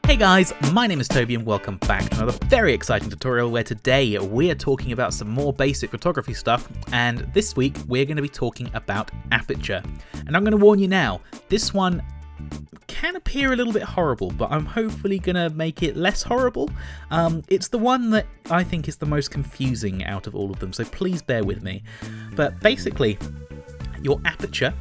Hey guys, my name is Toby and welcome back to another very exciting tutorial where today we are talking about some more basic photography stuff, and this week we're going to be talking about Aperture. And I'm going to warn you now, this one can appear a little bit horrible, but I'm hopefully going to make it less horrible. It's the one that I think is the most confusing out of all of them, so please bear with me. But basically, your aperture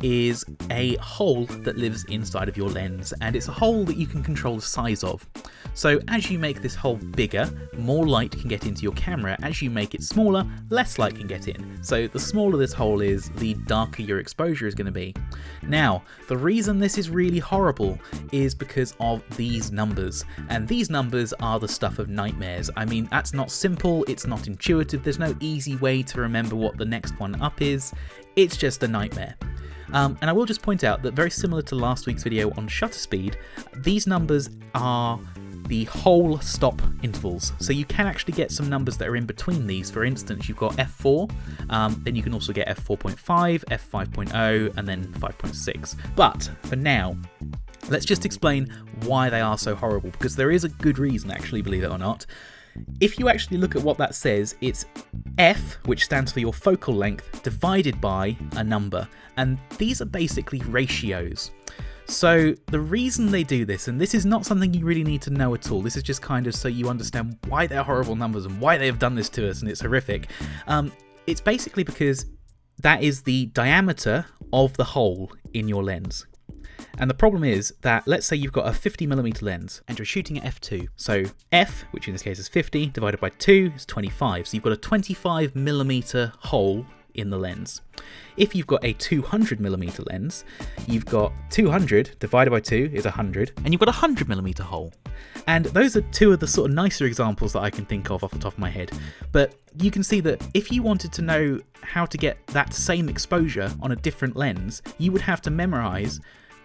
is a hole that lives inside of your lens, and it's a hole that you can control the size of. So as you make this hole bigger, more light can get into your camera. As you make it smaller, less light can get in. So the smaller this hole is, the darker your exposure is going to be. Now, the reason this is really horrible is because of these numbers, and these numbers are the stuff of nightmares. I mean, that's not simple, it's not intuitive, there's no easy way to remember what the next one up is. It's just a nightmare. And I will just point out that very similar to last week's video on shutter speed, these numbers are the whole stop intervals. So you can actually get some numbers that are in between these. For instance, you've got f4, then you can also get f4.5, f5.0, and then 5.6. But for now, let's just explain why they are so horrible, because there is a good reason, actually, believe it or not. If you actually look at what that says, it's f, which stands for your focal length, divided by a number. And these are basically ratios. So the reason they do this, and this is not something you really need to know at all, this is just kind of so you understand why they're horrible numbers and why they have done this to us and it's horrific. It's basically because that is the diameter of the hole in your lens. And the problem is that, let's say you've got a 50mm lens and you're shooting at f2. So f, which in this case is 50, divided by 2 is 25. So you've got a 25mm hole in the lens. If you've got a 200mm lens, you've got 200 divided by 2 is 100, and you've got a 100mm hole. And those are two of the sort of nicer examples that I can think of off the top of my head. But you can see that if you wanted to know how to get that same exposure on a different lens, you would have to memorize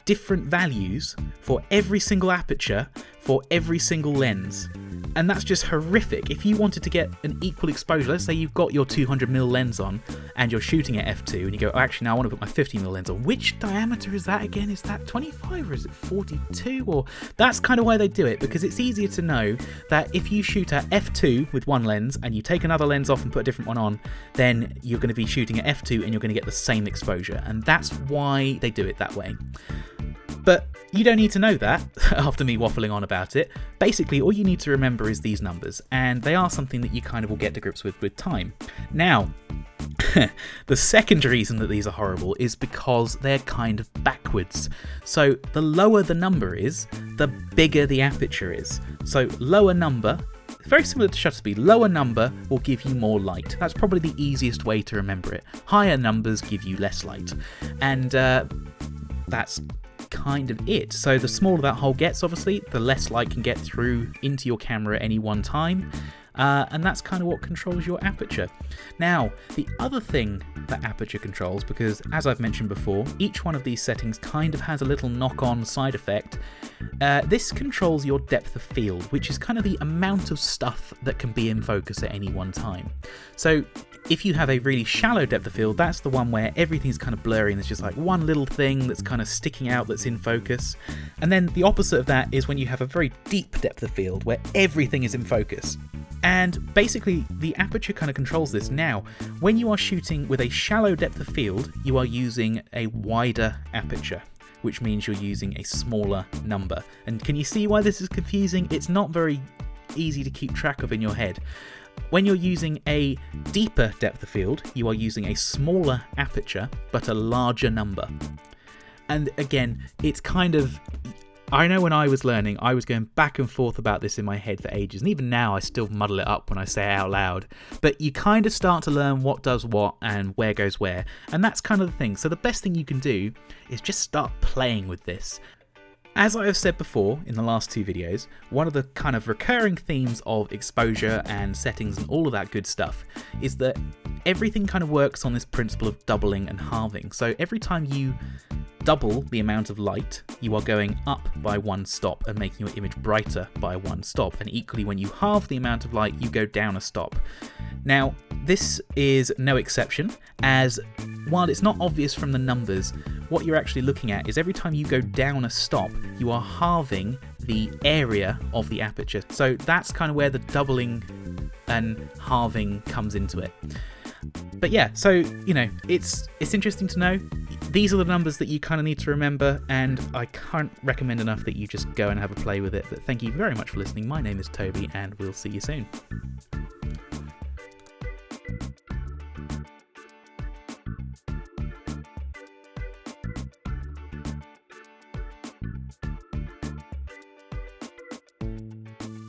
different values for every single aperture for every single lens. And that's just horrific. If you wanted to get an equal exposure, let's say you've got your 200mm lens on and you're shooting at f2 and you go, oh, actually now I want to put my 50mm lens on. Which diameter is that again? Is that 25 or is it 42? Or that's kind of why they do it, because it's easier to know that if you shoot at f2 with one lens and you take another lens off and put a different one on, then you're going to be shooting at f2 and you're going to get the same exposure. And that's why they do it that way. But you don't need to know that after me waffling on about it. Basically, all you need to remember is these numbers, and they are something that you kind of will get to grips with time. Now, the second reason that these are horrible is because they're kind of backwards. So the lower the number is, the bigger the aperture is. So lower number, very similar to shutter speed, lower number will give you more light. That's probably the easiest way to remember it. Higher numbers give you less light. And that's kind of it. So the smaller that hole gets, obviously, the less light can get through into your camera at any one time. And that's kind of what controls your aperture. Now, the other thing that aperture controls, because as I've mentioned before, each one of these settings kind of has a little knock-on side effect. This controls your depth of field, which is kind of the amount of stuff that can be in focus at any one time. So if you have a really shallow depth of field, that's the one where everything's kind of blurry and there's just like one little thing that's kind of sticking out that's in focus. And then the opposite of that is when you have a very deep depth of field where everything is in focus. And basically, the aperture kind of controls this. Now, when you are shooting with a shallow depth of field, you are using a wider aperture, which means you're using a smaller number. And can you see why this is confusing? It's not very easy to keep track of in your head. When you're using a deeper depth of field, you are using a smaller aperture, but a larger number. And again, it's kind of... I know when I was learning, I was going back and forth about this in my head for ages, and even now I still muddle it up when I say it out loud. But you kind of start to learn what does what and where goes where, and that's kind of the thing. So the best thing you can do is just start playing with this. As I have said before in the last two videos, one of the kind of recurring themes of exposure and settings and all of that good stuff is that everything kind of works on this principle of doubling and halving. So every time you double the amount of light, you are going up by one stop and making your image brighter by one stop. And equally, when you halve the amount of light, you go down a stop. Now, this is no exception, as while it's not obvious from the numbers, what you're actually looking at is every time you go down a stop, you are halving the area of the aperture. So that's kind of where the doubling and halving comes into it. But yeah, so, you know, it's interesting to know. These are the numbers that you kind of need to remember, and I can't recommend enough that you just go and have a play with it. But thank you very much for listening. My name is Toby, and we'll see you soon.